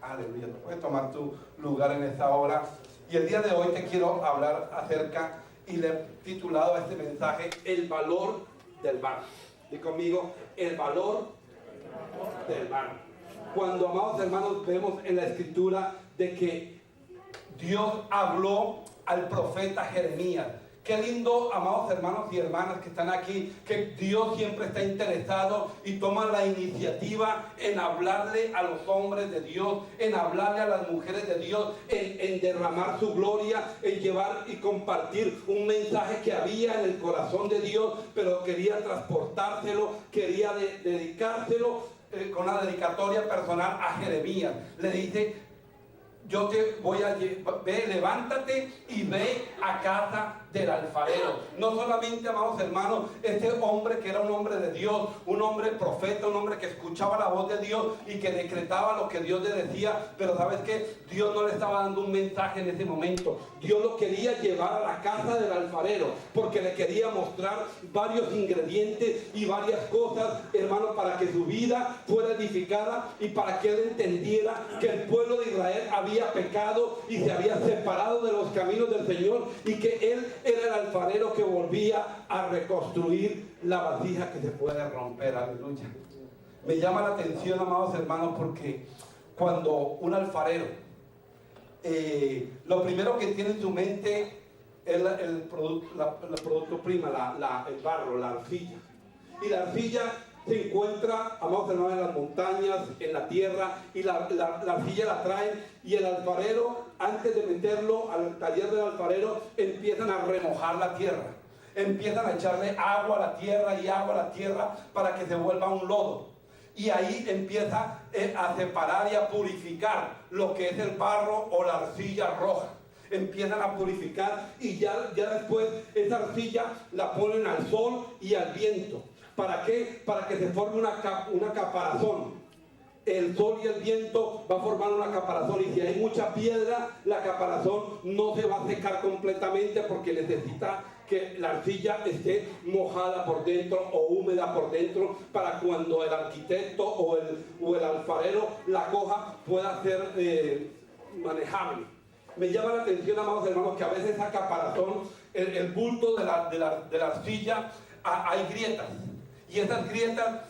Aleluya, puedes tomar tu lugar en esta hora. Y el día de hoy te quiero hablar acerca, y le he titulado a este mensaje, el valor del barro. Y conmigo, el valor del barro. Cuando, amados hermanos, vemos en la escritura de que Dios habló al profeta Jeremías. Qué lindo, amados hermanos y hermanas que están aquí, que Dios siempre está interesado y toma la iniciativa en hablarle a los hombres de Dios, en hablarle a las mujeres de Dios, en derramar su gloria, en llevar y compartir un mensaje que había en el corazón de Dios, pero quería transportárselo, quería dedicárselo con una dedicatoria personal a Jeremías. Le dice: yo te voy a ve, levántate y ve a casa del alfarero. No solamente, amados hermanos, este hombre que era un hombre de Dios, un hombre profeta, un hombre que escuchaba la voz de Dios y que decretaba lo que Dios le decía, pero ¿sabes qué? Dios no le estaba dando un mensaje en ese momento. Dios lo quería llevar a la casa del alfarero porque le quería mostrar varios ingredientes y varias cosas, hermanos, para que su vida fuera edificada y para que él entendiera que el pueblo de Israel había pecado y se había separado de los caminos del Señor, y que él era el alfarero que volvía a reconstruir la vasija que se puede romper. Aleluya. Me llama la atención, amados hermanos, porque cuando un alfarero lo primero que tiene en su mente es la producto prima, el barro, la arcilla. Y la arcilla se encuentra, amados hermanos, en las montañas, en la tierra, y la arcilla la traen, y el alfarero, antes de meterlo al taller del alfarero, empiezan a remojar la tierra, empiezan a echarle agua a la tierra y agua a la tierra para que se vuelva un lodo. Y ahí empieza a separar y a purificar lo que es el barro o la arcilla roja. Empiezan a purificar, y ya después esa arcilla la ponen al sol y al viento. ¿Para qué? Para que se forme una caparazón. El sol y el viento va a formar una caparazón, y si hay mucha piedra, la caparazón no se va a secar completamente porque necesita que la arcilla esté mojada por dentro o húmeda por dentro, para cuando el arquitecto o el alfarero la coja pueda ser manejable. Me llama la atención, amados hermanos, que a veces esa caparazón, el bulto de la arcilla, hay grietas, y esas grietas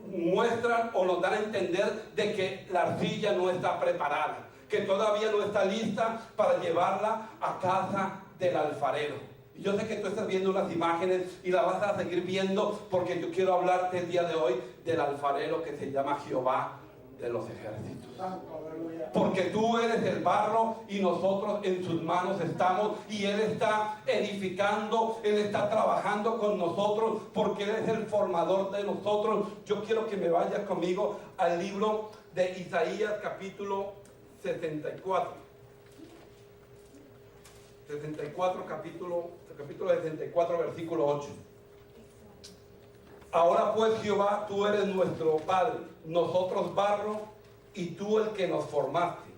muestran o nos dan a entender de que la arcilla no está preparada, que todavía no está lista para llevarla a casa del alfarero. Y yo sé que tú estás viendo unas imágenes y las vas a seguir viendo, porque yo quiero hablarte el día de hoy del alfarero que se llama Jehová de los ejércitos. Porque tú eres el barro y nosotros en sus manos estamos, y Él está edificando, Él está trabajando con nosotros, porque Él es el formador de nosotros. Yo quiero que me vayas conmigo al libro de Isaías, capítulo 64. 64, capítulo 64, versículo 8. Ahora pues, Jehová, tú eres nuestro Padre, nosotros barro, y tú el que nos formaste.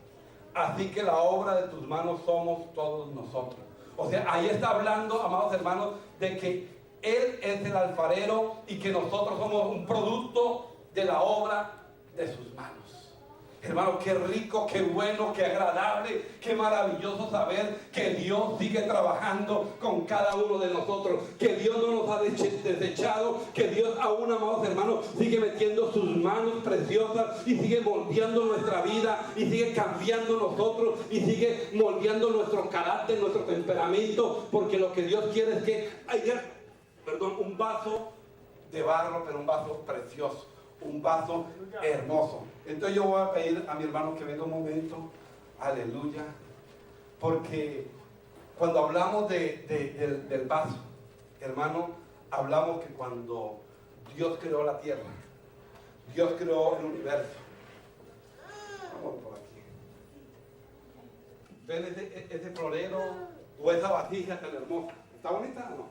Así que la obra de tus manos somos todos nosotros. O sea, ahí está hablando, amados hermanos, de que Él es el alfarero y que nosotros somos un producto de la obra de sus manos. Hermano, qué rico, qué bueno, qué agradable, qué maravilloso saber que Dios sigue trabajando con cada uno de nosotros, que Dios no nos ha desechado, que Dios aún, amados hermanos, sigue metiendo sus manos preciosas y sigue moldeando nuestra vida, y sigue cambiando nosotros, y sigue moldeando nuestro carácter, nuestro temperamento, porque lo que Dios quiere es que haya, un vaso de barro, pero un vaso precioso, un vaso hermoso. Entonces yo voy a pedir a mi hermano que venga un momento. Aleluya. Porque cuando hablamos del vaso, hermano, hablamos que cuando Dios creó la tierra, Dios creó el universo. Vamos por aquí. ¿Ven ese florero o esa vasija tan hermosa? ¿Está bonita o no?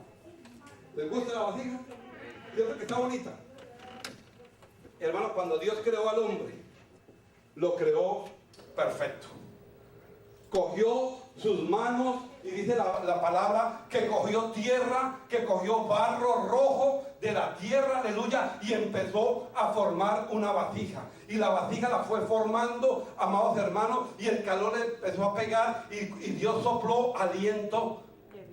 ¿Les gusta la vasija? Yo creo que está bonita. Hermano, cuando Dios creó al hombre, lo creó perfecto. Cogió sus manos, y dice la palabra que cogió tierra, que cogió barro rojo de la tierra, aleluya, y empezó a formar una vasija. Y la vasija la fue formando, amados hermanos, y el calor le empezó a pegar y Dios sopló aliento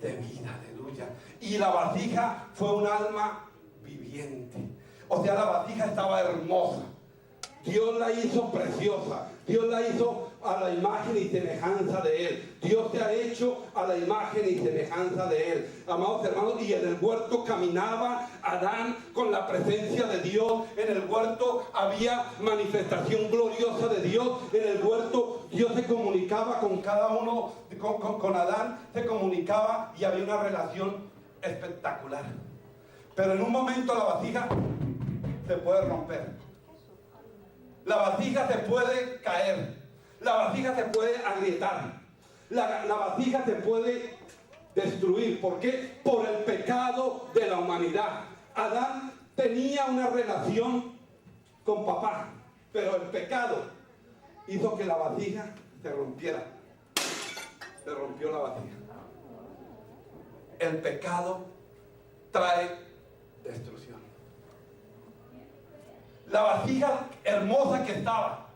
de vida, aleluya. Y la vasija fue un alma viviente. O sea, la vasija estaba hermosa. Dios la hizo preciosa. Dios la hizo a la imagen y semejanza de Él. Dios te ha hecho a la imagen y semejanza de Él. Amados hermanos, y en el huerto caminaba Adán con la presencia de Dios. En el huerto había manifestación gloriosa de Dios. En el huerto Dios se comunicaba con cada uno, con Adán se comunicaba y había una relación espectacular. Pero en un momento la vasija se puede romper. La vasija se puede caer. La vasija se puede agrietar. La vasija se puede destruir. ¿Por qué? Por el pecado de la humanidad. Adán tenía una relación con papá, pero el pecado hizo que la vasija se rompiera. Se rompió la vasija. El pecado trae destrucción. La vasija hermosa que estaba,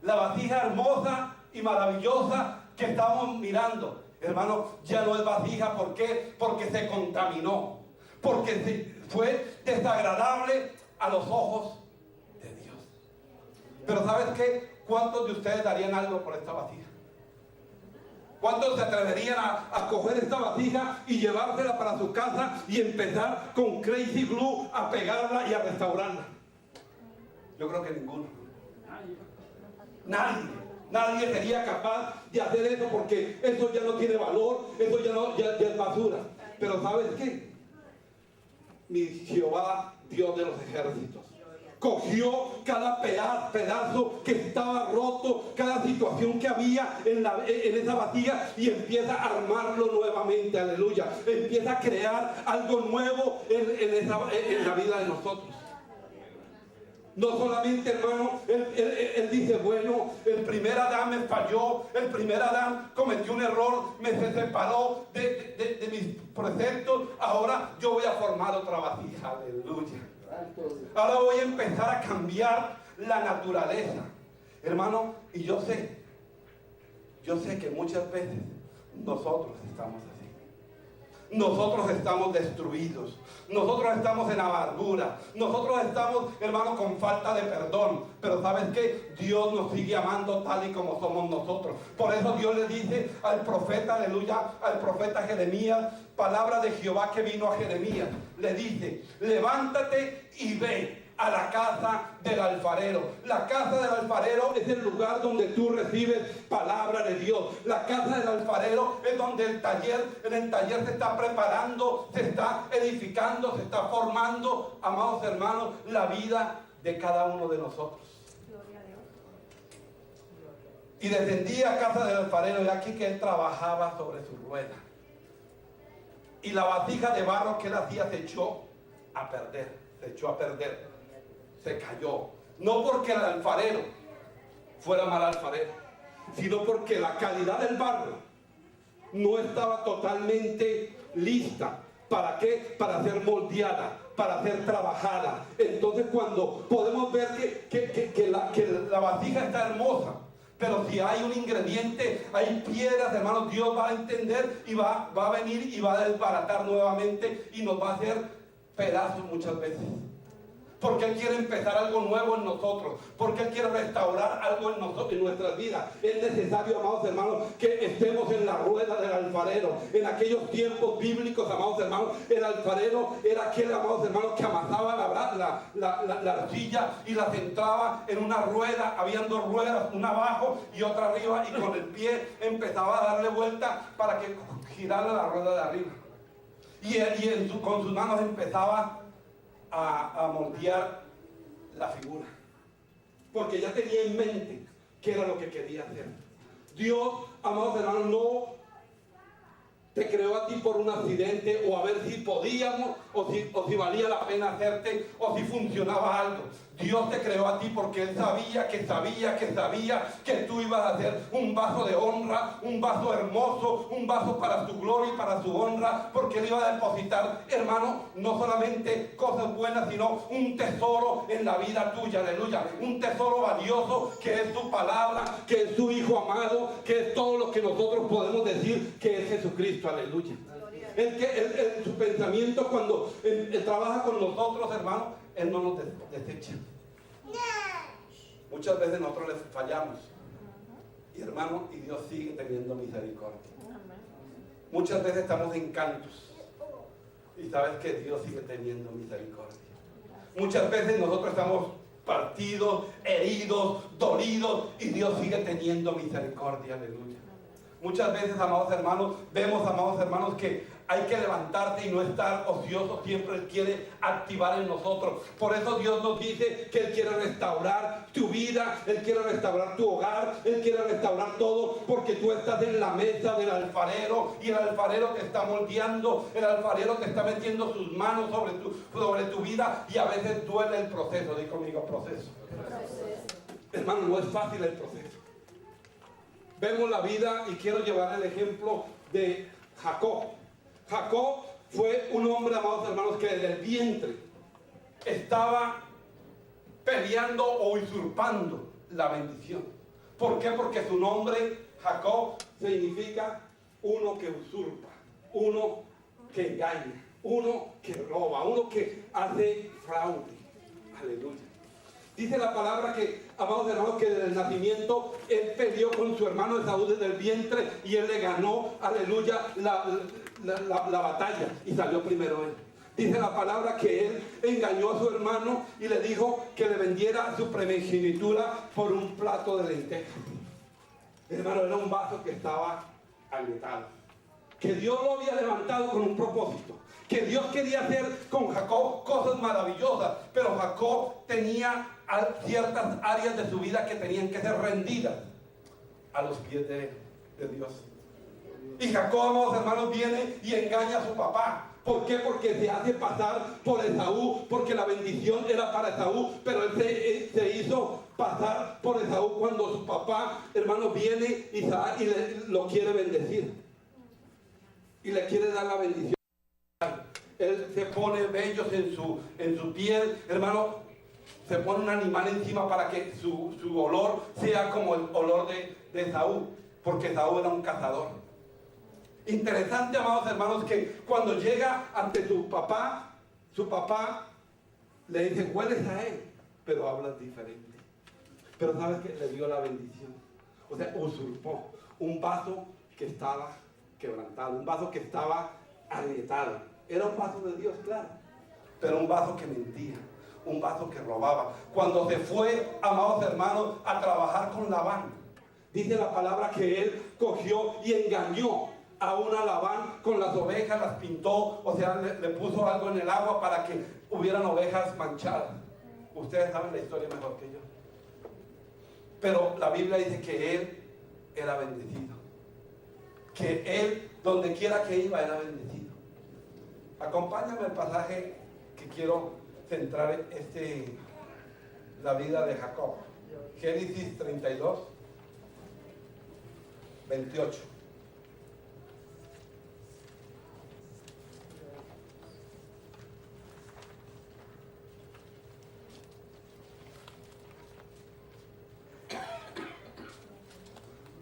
la vasija hermosa y maravillosa que estábamos mirando, hermano, ya no es vasija. ¿Por qué? Porque se contaminó, porque fue desagradable a los ojos de Dios. Pero ¿sabes qué? ¿Cuántos de ustedes darían algo por esta vasija? ¿Cuántos se atreverían a coger esta vasija y llevársela para su casa y empezar con crazy glue a pegarla y a restaurarla? Yo creo que ninguno. Nadie sería capaz de hacer eso, porque eso ya no tiene valor, eso ya es basura. Pero ¿sabes qué? Mi Jehová, Dios de los ejércitos, cogió cada pedazo que estaba roto, cada situación que había en esa vasija, y empieza a armarlo nuevamente, aleluya. Empieza a crear algo nuevo en la vida de nosotros. No solamente, hermano, él dice, bueno, el primer Adán me falló, el primer Adán cometió un error, me separó de mis preceptos, ahora yo voy a formar otra vasija, aleluya. Ahora voy a empezar a cambiar la naturaleza, hermano, y yo sé que muchas veces nosotros estamos así. Nosotros estamos destruidos. Nosotros estamos en amargura. Nosotros estamos, hermano, con falta de perdón. Pero ¿sabes qué? Dios nos sigue amando tal y como somos nosotros. Por eso Dios le dice al profeta, aleluya, al profeta Jeremías, palabra de Jehová que vino a Jeremías. Le dice, levántate y ve a la casa del alfarero. La casa del alfarero es el lugar donde tú recibes palabra de Dios. La casa del alfarero es donde en el taller se está preparando, se está edificando, se está formando, amados hermanos, la vida de cada uno de nosotros. Y descendí a casa del alfarero, y aquí que él trabajaba sobre su rueda. Y la vasija de barro que él hacía se echó a perder. Se cayó. No porque el alfarero fuera mal alfarero, sino porque la calidad del barro no estaba totalmente lista. ¿Para qué? Para ser moldeada, para ser trabajada. Entonces, cuando podemos ver que la vasija está hermosa, pero si hay un ingrediente, hay piedras, hermanos, Dios va a entender y va a venir y va a desbaratar nuevamente y nos va a hacer pedazos muchas veces. Porque Él quiere empezar algo nuevo en nosotros, porque Él quiere restaurar algo en nosotros, en nuestras vidas. Es necesario, amados hermanos, que estemos en la rueda del alfarero. En aquellos tiempos bíblicos, amados hermanos, el alfarero era aquel, amados hermanos, que amasaba la arcilla y la centraba en una rueda. Habían dos ruedas, una abajo y otra arriba, y con el pie empezaba a darle vuelta para que girara la rueda de arriba. Y con sus manos empezaba a moldear la figura, porque ya tenía en mente qué era lo que quería hacer. Dios, amados hermanos, no te creó a ti por un accidente o a ver si podíamos o si valía la pena hacerte o si funcionaba algo. Dios te creó a ti porque Él sabía que tú ibas a ser un vaso de honra, un vaso hermoso, un vaso para su gloria y para su honra, porque Él iba a depositar, hermano, no solamente cosas buenas, sino un tesoro en la vida tuya, aleluya. Un tesoro valioso que es su palabra, que es su Hijo amado, que es todo lo que nosotros podemos decir que es Jesucristo, aleluya. Su pensamiento cuando él trabaja con nosotros, hermano, Él no nos desecha. Muchas veces nosotros les fallamos. Y hermano, y Dios sigue teniendo misericordia. Muchas veces estamos en cantos. Y sabes que Dios sigue teniendo misericordia. Muchas veces nosotros estamos partidos, heridos, dolidos. Y Dios sigue teniendo misericordia, aleluya. Muchas veces, amados hermanos, vemos, amados hermanos, que hay que levantarte y no estar ocioso. Siempre Él quiere activar en nosotros. Por eso Dios nos dice que Él quiere restaurar tu vida, Él quiere restaurar tu hogar, Él quiere restaurar todo, porque tú estás en la mesa del alfarero y el alfarero te está moldeando, el alfarero te está metiendo sus manos sobre tu vida, y a veces duele el proceso. Di conmigo, proceso. Hermano, no es fácil el proceso. Vemos la vida y quiero llevar el ejemplo de Jacob. Jacob fue un hombre, amados hermanos, que desde el vientre estaba peleando o usurpando la bendición. ¿Por qué? Porque su nombre, Jacob, significa uno que usurpa, uno que engaña, uno que roba, uno que hace fraude. Aleluya. Dice la palabra que, amados hermanos, que desde el nacimiento Él peleó con su hermano Esaú desde el vientre y Él le ganó, aleluya, la batalla y salió primero Él. Dice la palabra que Él engañó a su hermano y le dijo que le vendiera su primogenitura por un plato de lentejas. Hermano, era un vaso que estaba agrietado, que Dios lo había levantado con un propósito, que Dios quería hacer con Jacob cosas maravillosas, pero Jacob tenía ciertas áreas de su vida que tenían que ser rendidas a los pies de Dios. Y Jacob, amados hermanos, viene y engaña a su papá. ¿Por qué? Porque se hace pasar por Esaú, porque la bendición era para Esaú, pero él se hizo pasar por Esaú cuando su papá, hermano, viene y lo quiere bendecir y le quiere dar la bendición. Él se pone vellos en su piel, hermano, se pone un animal encima para que su olor sea como el olor de Esaú, porque Esaú era un cazador. Interesante, amados hermanos, que cuando llega ante su papá le dice, hueles a él, pero hablas diferente. Pero sabes que le dio la bendición. O sea, usurpó un vaso que estaba quebrantado, un vaso que estaba agrietado. Era un vaso de Dios, claro, pero un vaso que mentía, un vaso que robaba. Cuando se fue, amados hermanos, a trabajar con Labán, dice la palabra que él cogió y engañó a una Labán con las ovejas, las pintó, o sea, le puso algo en el agua para que hubieran ovejas manchadas. Ustedes saben la historia mejor que yo. Pero la Biblia dice que él era bendecido, que él, donde quiera que iba, era bendecido. Acompáñame al pasaje que quiero centrar la vida de Jacob. Génesis 32, 28.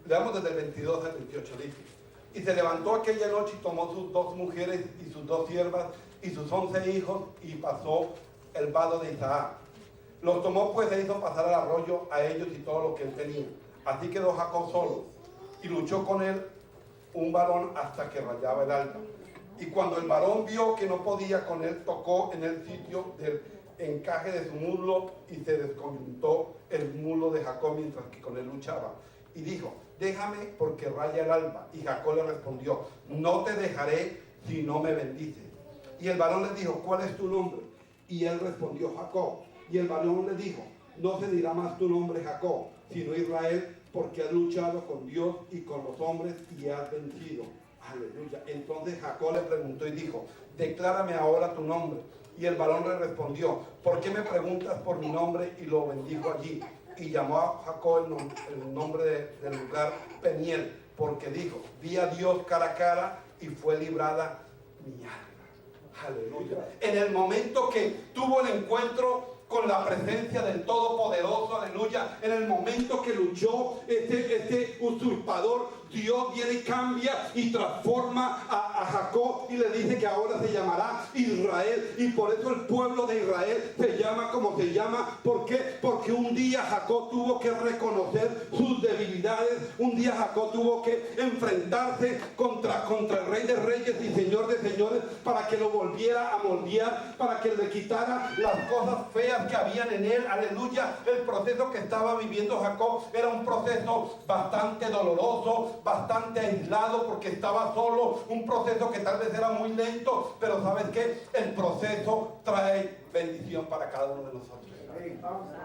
Leamos desde el 22 al 28, dice: y se levantó aquella noche y tomó sus 2 mujeres y sus 2 siervas y sus 11 hijos y pasó el vado de Isaac. Los tomó pues e hizo pasar al arroyo a ellos y todo lo que él tenía. Así quedó Jacob solo y luchó con él un varón hasta que rayaba el alba. Y cuando el varón vio que no podía con él, tocó en el sitio del encaje de su muslo y se desconjuntó el muslo de Jacob mientras que con él luchaba. Y dijo: déjame porque raya el alba. Y Jacob le respondió: no te dejaré si no me bendices. Y el varón le dijo: ¿cuál es tu nombre? Y él respondió: Jacob. Y el varón le dijo: no se dirá más tu nombre Jacob, sino Israel, porque has luchado con Dios y con los hombres y has vencido. Aleluya. Entonces Jacob le preguntó y dijo: declárame ahora tu nombre. Y el varón le respondió: ¿por qué me preguntas por mi nombre? Y lo bendijo allí. Y llamó a Jacob el nombre del lugar Peniel, porque dijo: vi a Dios cara a cara y fue librada mi alma. Aleluya. En el momento que tuvo el encuentro con la presencia del Todopoderoso, aleluya, en el momento que luchó este usurpador, Dios viene y cambia y transforma a Jacob y le dice que ahora se llamará Israel. Y por eso el pueblo de Israel se llama como se llama. ¿Por qué? Porque un día Jacob tuvo que reconocer sus debilidades. Un día Jacob tuvo que enfrentarse contra el Rey de Reyes y Señor de Señores, para que lo volviera a moldear, para que le quitara las cosas feas que habían en él. Aleluya. El proceso que estaba viviendo Jacob era un proceso bastante doloroso, bastante aislado, porque estaba solo. Un proceso que tal vez era muy lento, pero ¿sabes qué? El proceso trae bendición para cada uno de nosotros.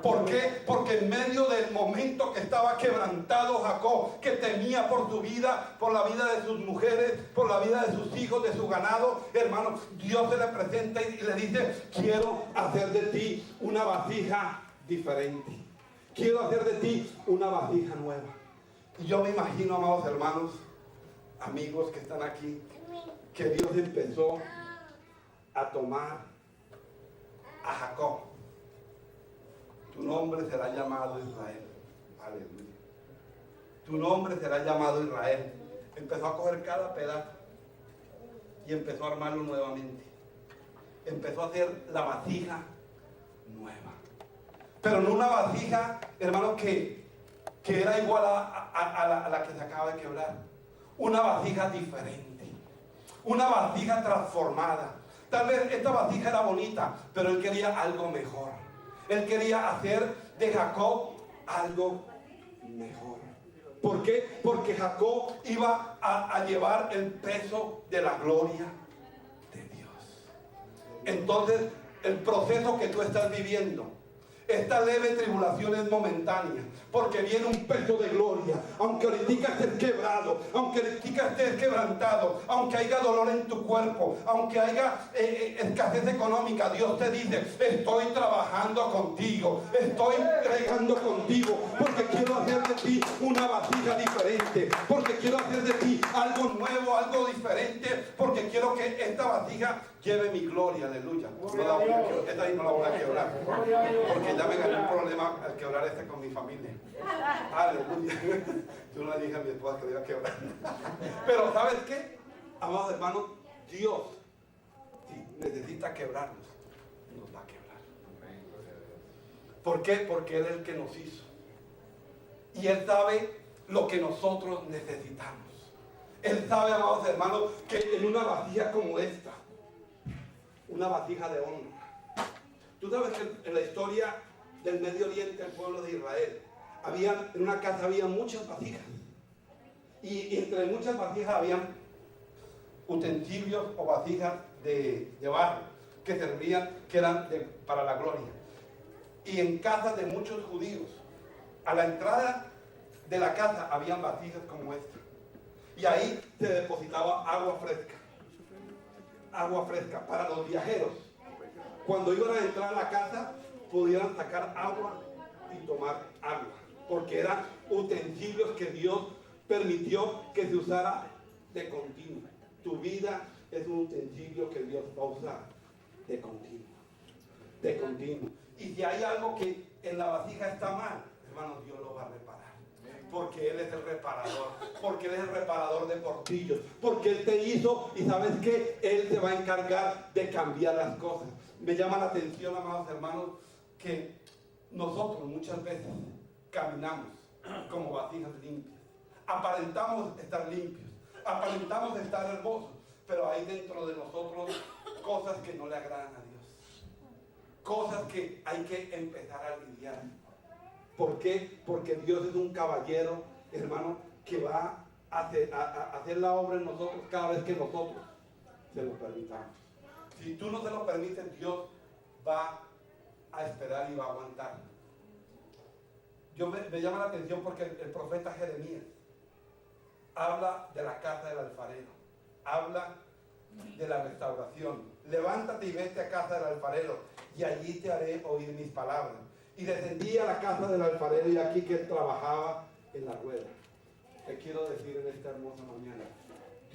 ¿Por qué? Porque en medio del momento que estaba quebrantado Jacob, que temía por su vida, por la vida de sus mujeres, por la vida de sus hijos, de su ganado, hermano, Dios se le presenta y le dice: quiero hacer de ti una vasija diferente. Quiero hacer de ti una vasija nueva. Y yo me imagino, amados hermanos, amigos que están aquí, que Dios empezó a tomar a Jacob. Tu nombre será llamado Israel. Aleluya. Tu nombre será llamado Israel. Empezó a coger cada pedazo y empezó a armarlo nuevamente. Empezó a hacer la vasija nueva. Pero no una vasija, hermano, que era igual a la que se acaba de quebrar. Una vasija diferente. Una vasija transformada. Tal vez esta vasija era bonita, pero él quería algo mejor. Él quería hacer de Jacob algo mejor. ¿Por qué? Porque Jacob iba a llevar el peso de la gloria de Dios. Entonces, el proceso que tú estás viviendo, esta leve tribulación es momentánea, porque viene un peso de gloria. Aunque ahorita estés quebrado, aunque ahorita estés quebrantado, aunque haya dolor en tu cuerpo, aunque haya escasez económica, Dios te dice: estoy trabajando contigo, estoy regando contigo, porque quiero hacer de ti una vasija diferente, porque quiero hacer de ti algo nuevo, algo diferente, porque quiero que esta vasija lleve mi gloria. Aleluya. Esta ahí no la voy a quebrar, porque ya me gané un problema al quebrar con mi familia. Aleluya. Yo no le dije a mi esposa que le iba a quebrar. Pero ¿sabes qué? Amados hermanos, Dios, si necesita quebrarnos, nos va a quebrar. ¿Por qué? Porque Él es el que nos hizo. Y Él sabe lo que nosotros necesitamos. Él sabe, amados hermanos, que en una vasija como esta, una vasija de honra. Tú sabes que en la historia del Medio Oriente, el pueblo de Israel, en una casa había muchas vasijas. Y entre muchas vasijas habían utensilios o vasijas de barro que servían, que eran para la gloria. Y en casas de muchos judíos, a la entrada de la casa habían vasijas como esta. Y ahí se depositaba agua fresca. Agua fresca para los viajeros. Cuando iban a entrar a la casa, pudieran sacar agua y tomar agua, porque eran utensilios que Dios permitió que se usara de continuo. Tu vida es un utensilio que Dios va a usar de continuo. De continuo. Y si hay algo que en la vasija está mal, hermano, Dios lo va a reparar. Porque Él es el reparador, porque Él es el reparador de portillos, porque Él te hizo y sabes que Él se va a encargar de cambiar las cosas. Me llama la atención, amados hermanos, que nosotros muchas veces caminamos como vasijas limpias. Aparentamos estar limpios, aparentamos estar hermosos, pero hay dentro de nosotros cosas que no le agradan a Dios. Cosas que hay que empezar a lidiar. ¿Por qué? Porque Dios es un caballero, hermano, que va a hacer la obra en nosotros cada vez que nosotros se lo permitamos. Si tú no se lo permites, Dios va a esperar y va a aguantar. Me llama la atención porque el profeta Jeremías habla de la casa del alfarero, habla de la restauración. Levántate y vete a casa del alfarero, y allí te haré oír mis palabras. Y descendí a la casa del alfarero, y aquí que él trabajaba en la rueda. Te quiero decir en esta hermosa mañana,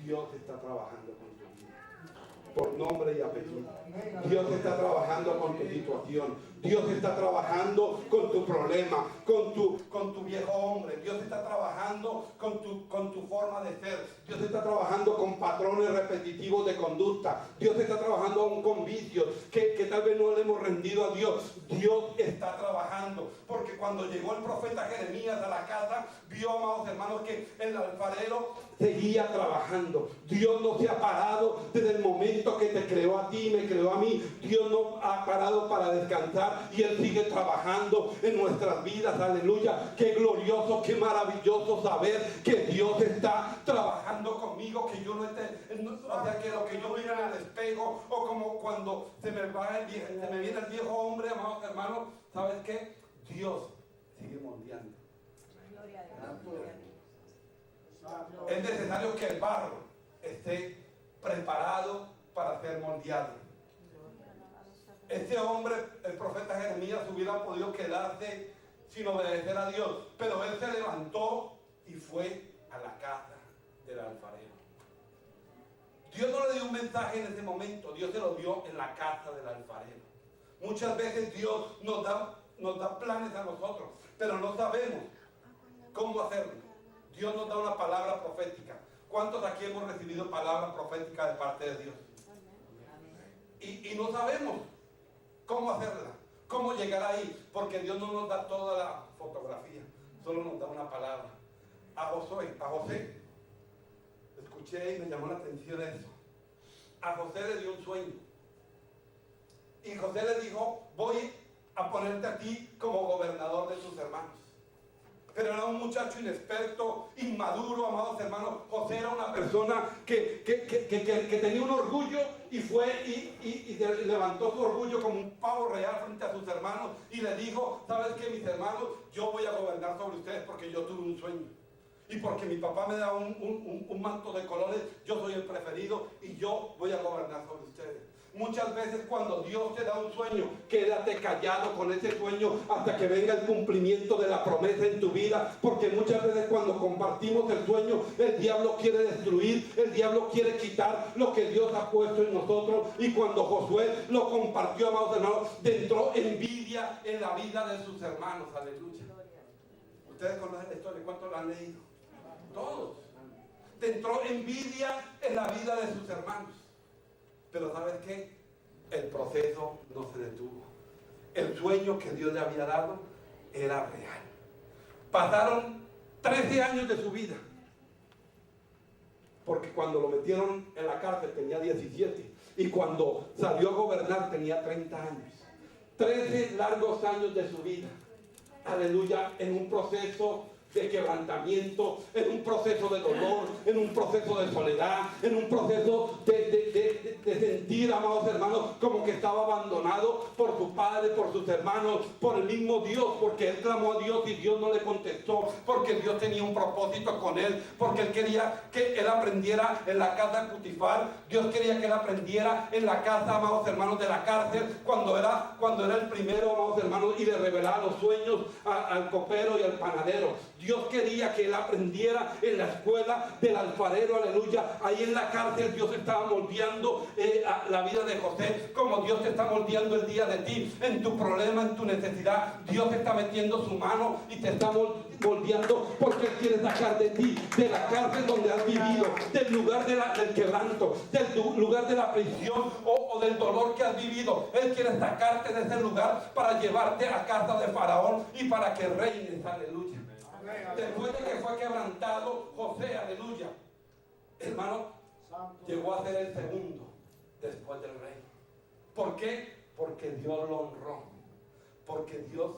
Dios está trabajando con tu vida, por nombre y apellido. Dios está trabajando con tu situación. Dios está trabajando con tu problema, con tu viejo hombre. Dios está trabajando con tu forma de ser. Dios está trabajando con patrones repetitivos de conducta. Dios está trabajando aún con vicios que tal vez no le hemos rendido a Dios. Dios está trabajando, porque cuando llegó el profeta Jeremías a la casa, vio, amados hermanos, que el alfarero seguía trabajando. Dios no se ha parado desde el momento que te creó a ti y me creó a mí. Dios no ha parado para descansar, y Él sigue trabajando en nuestras vidas. Aleluya. Qué glorioso, qué maravilloso saber que Dios está trabajando conmigo, que yo no esté, o sea, que lo que yo miro en el espejo, o como cuando se me viene el viejo hombre, amados hermanos, ¿sabes qué? Dios sigue moldeando. Es necesario que el barro esté preparado para ser moldeado. Este hombre, el profeta Jeremías, hubiera podido quedarse sin obedecer a Dios, pero él se levantó y fue a la casa del alfarero. Dios no le dio un mensaje en ese momento, Dios se lo dio en la casa del alfarero. Muchas veces Dios nos da planes a nosotros, pero no sabemos cómo hacerlo. Dios nos da una palabra profética. ¿Cuántos aquí hemos recibido palabra profética de parte de Dios? Y no sabemos cómo hacerla, cómo llegar ahí, porque Dios no nos da toda la fotografía, solo nos da una palabra. A José, escuché y me llamó la atención eso. A José le dio un sueño, y José le dijo: voy a ponerte a ti como gobernador de tus hermanos. Pero era un muchacho inexperto, inmaduro, amados hermanos. José era una persona que tenía un orgullo, y fue y levantó su orgullo como un pavo real frente a sus hermanos, y le dijo: ¿sabes qué, mis hermanos? Yo voy a gobernar sobre ustedes porque yo tuve un sueño. Y porque mi papá me da un manto de colores, yo soy el preferido y yo voy a gobernar sobre ustedes. Muchas veces cuando Dios te da un sueño, quédate callado con ese sueño hasta que venga el cumplimiento de la promesa en tu vida, porque muchas veces cuando compartimos el sueño, el diablo quiere destruir, el diablo quiere quitar lo que Dios ha puesto en nosotros. Y cuando Josué lo compartió, amados hermanos, entró envidia en la vida de sus hermanos. Aleluya. Ustedes conocen la historia, ¿cuántos la han leído? Todos. Entró envidia en la vida de sus hermanos. Pero ¿sabes qué? El proceso no se detuvo. El sueño que Dios le había dado era real. Pasaron 13 años de su vida, porque cuando lo metieron en la cárcel tenía 17, y cuando salió a gobernar tenía 30 años. 13 largos años de su vida. Aleluya. En un proceso de quebrantamiento, en un proceso de dolor, en un proceso de soledad, en un proceso de sentir, amados hermanos, como que estaba abandonado por su padre, por sus hermanos, por el mismo Dios, porque él clamó a Dios y Dios no le contestó, porque Dios tenía un propósito con él, porque él quería que él aprendiera en la casa de Potifar. Dios quería que él aprendiera en la casa, amados hermanos, de la cárcel, cuando era el primero, amados hermanos, y le revelaba los sueños al copero y al panadero. Dios quería que él aprendiera en la escuela del alfarero, aleluya. Ahí en la cárcel Dios estaba moldeando a la vida de José, como Dios te está moldeando el día de ti, en tu problema, en tu necesidad. Dios te está metiendo su mano y te está moldeando, porque Él quiere sacar de ti, de la cárcel donde has vivido, del lugar del quebranto, del lugar de la prisión o del dolor que has vivido. Él quiere sacarte de ese lugar para llevarte a casa de Faraón y para que reines, aleluya. Después de que fue quebrantado José, aleluya, hermano, llegó a ser el segundo después del rey. ¿Por qué? Porque Dios lo honró. Porque Dios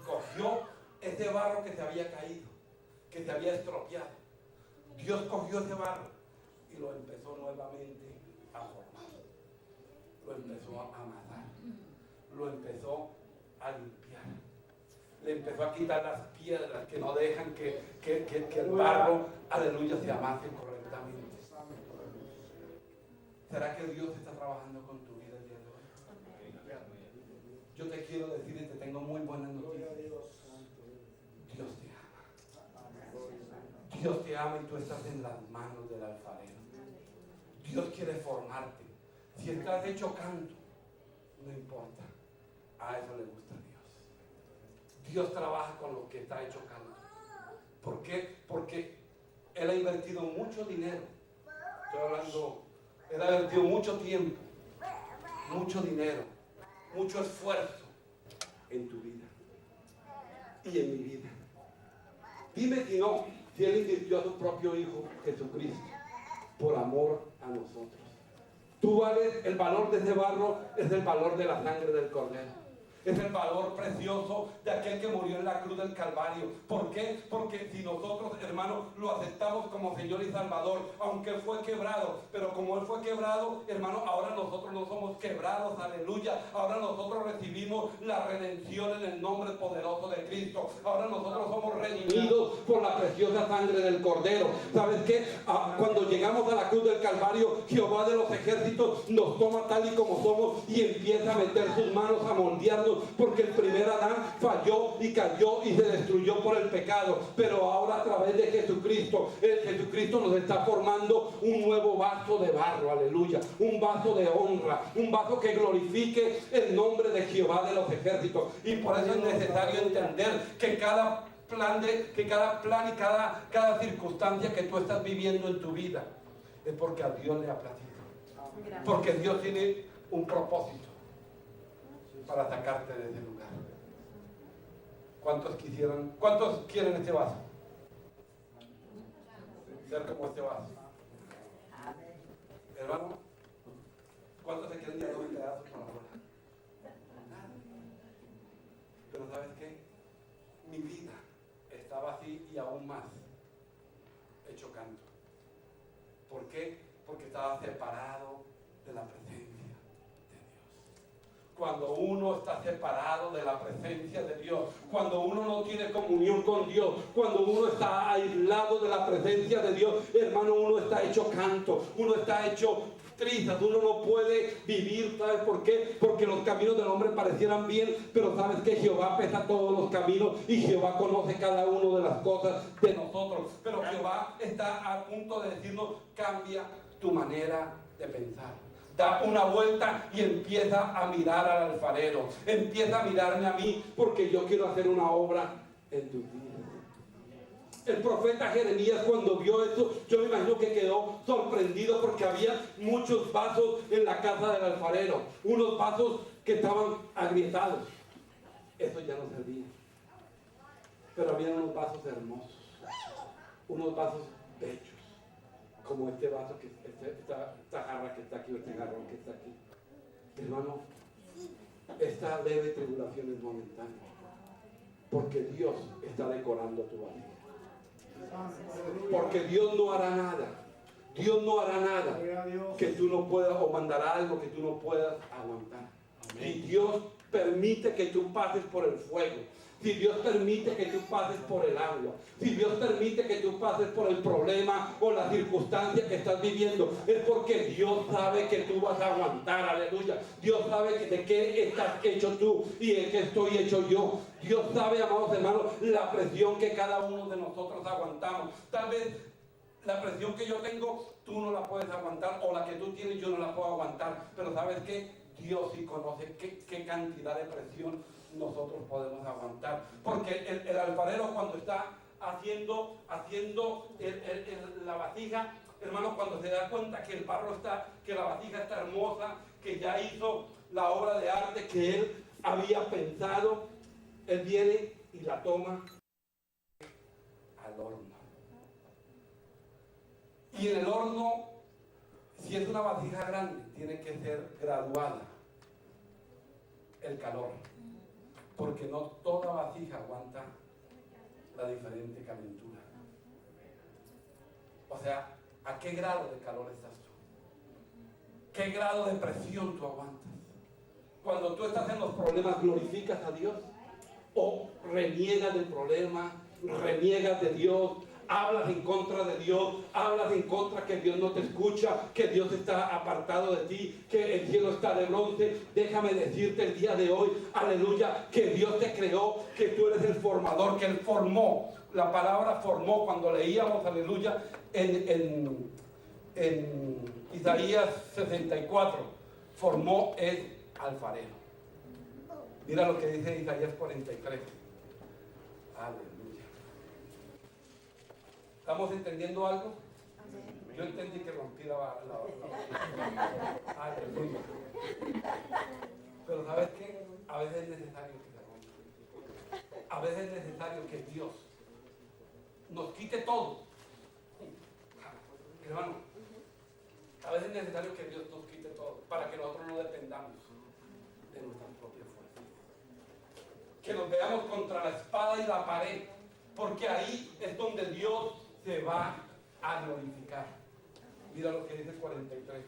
cogió ese barro que se había caído, que se había estropeado. Dios cogió ese barro y lo empezó nuevamente a formar. Lo empezó a amasar. Lo empezó a limpiar. Le empezó a quitar las piedras que no dejan que el barro, aleluya, se amase correctamente. ¿Será que Dios está trabajando con tu vida el día de hoy? Yo te quiero decir y te tengo muy buenas noticias. Dios te ama. Dios te ama y tú estás en las manos del alfarero. Dios quiere formarte. Si estás hecho canto, no importa. A eso le gusta a Dios. Dios trabaja con lo que está hecho canto. ¿Por qué? Porque Él ha invertido mucho dinero. Estoy hablando, Él ha invertido mucho tiempo, mucho dinero, mucho esfuerzo en tu vida y en mi vida. Dime si no, si Él invirtió a su propio Hijo Jesucristo por amor a nosotros. Tú vales, el valor de ese barro es el valor de la sangre del Cordero. Es el valor precioso de aquel que murió en la cruz del Calvario. ¿Por qué? Porque si nosotros, hermanos, lo aceptamos como Señor y Salvador, aunque fue quebrado, pero como Él fue quebrado, hermanos, ahora nosotros no somos quebrados, aleluya. Ahora nosotros recibimos la redención en el nombre poderoso de Cristo. Ahora nosotros somos redimidos por la preciosa sangre del Cordero. ¿Sabes qué? Cuando llegamos a la cruz del Calvario, Jehová de los ejércitos nos toma tal y como somos y empieza a meter sus manos a moldearnos, porque el primer Adán falló y cayó y se destruyó por el pecado, pero ahora a través de Jesucristo, Jesucristo nos está formando un nuevo vaso de barro, aleluya, un vaso de honra, un vaso que glorifique el nombre de Jehová de los ejércitos. Y por eso es necesario entender que cada plan y cada circunstancia que tú estás viviendo en tu vida es porque a Dios le ha placido, porque Dios tiene un propósito para sacarte de ese lugar. ¿Cuántos quieren este vaso? Ser como este vaso. Hermano, ¿cuántos se quieren llevar un pedazo con la bola? Pero ¿sabes qué? Mi vida estaba así y aún más hecho canto. ¿Por qué? Porque estaba separado de la presencia. Cuando uno está separado de la presencia de Dios, cuando uno no tiene comunión con Dios, cuando uno está aislado de la presencia de Dios, hermano, uno está hecho canto, uno está hecho trizas, uno no puede vivir. ¿Sabes por qué? Porque los caminos del hombre parecieran bien, pero sabes que Jehová pesa todos los caminos y Jehová conoce cada una de las cosas de nosotros. Pero Jehová está a punto de decirnos: cambia tu manera de pensar. Da una vuelta y empieza a mirar al alfarero. Empieza a mirarme a mí, porque yo quiero hacer una obra en tus vidas. El profeta Jeremías, cuando vio esto, yo me imagino que quedó sorprendido, porque había muchos vasos en la casa del alfarero, unos vasos que estaban agrietados. Eso ya no servía, pero había unos vasos hermosos, unos vasos bellos, como este vaso, esta jarra que está aquí, o este jarrón que está aquí. Hermano, esta leve tribulación es momentánea, porque Dios está decorando tu vida. Porque Dios no hará nada. Dios no hará nada que tú no puedas, o mandará algo que tú no puedas aguantar. Y Dios permite que tú pases por el fuego, si Dios permite que tú pases por el agua, si Dios permite que tú pases por el problema o la circunstancia que estás viviendo, es porque Dios sabe que tú vas a aguantar, aleluya. Dios sabe de qué estás hecho tú y de qué estoy hecho yo. Dios sabe, amados hermanos, la presión que cada uno de nosotros aguantamos. Tal vez la presión que yo tengo, tú no la puedes aguantar, o la que tú tienes, yo no la puedo aguantar. Pero ¿sabes qué? Dios sí conoce qué cantidad de presión nosotros podemos aguantar. Porque el alfarero, cuando está haciendo la vasija, hermano, cuando se da cuenta que el barro que la vasija está hermosa, que ya hizo la obra de arte que él había pensado, él viene y la toma al horno. Y en el horno, si es una vasija grande, tiene que ser graduada el calor, porque no toda vasija aguanta la diferente calentura. O sea, ¿a qué grado de calor estás tú? ¿Qué grado de presión tú aguantas? Cuando tú estás en los problemas, ¿glorificas a Dios? ¿O reniegas del problema? ¿Reniegas de Dios? hablas en contra de Dios, hablas en contra que Dios no te escucha, que Dios está apartado de ti, que el cielo está de bronce. Déjame decirte el día de hoy, aleluya, que Dios te creó, que tú eres el formador, que Él formó. La palabra formó, cuando leíamos, aleluya, en Isaías 64, formó el alfarero. Mira lo que dice Isaías 43. Aleluya. ¿Estamos entendiendo algo? Yo entendí que rompí la aleluya. Pero ¿sabes qué? A veces es necesario que se rompa. A veces es necesario que Dios nos quite todo. Hermano, a veces es necesario que Dios nos quite todo para que nosotros no dependamos de nuestras propias fuerzas. Que nos veamos contra la espada y la pared, porque ahí es donde Dios se va a glorificar. Mira lo que dice el 43.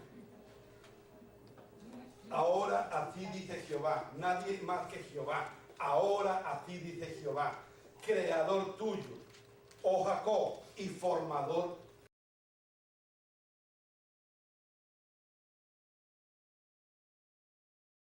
Ahora así dice Jehová, nadie más que Jehová. Ahora así dice Jehová, creador tuyo, oh Jacob, y formador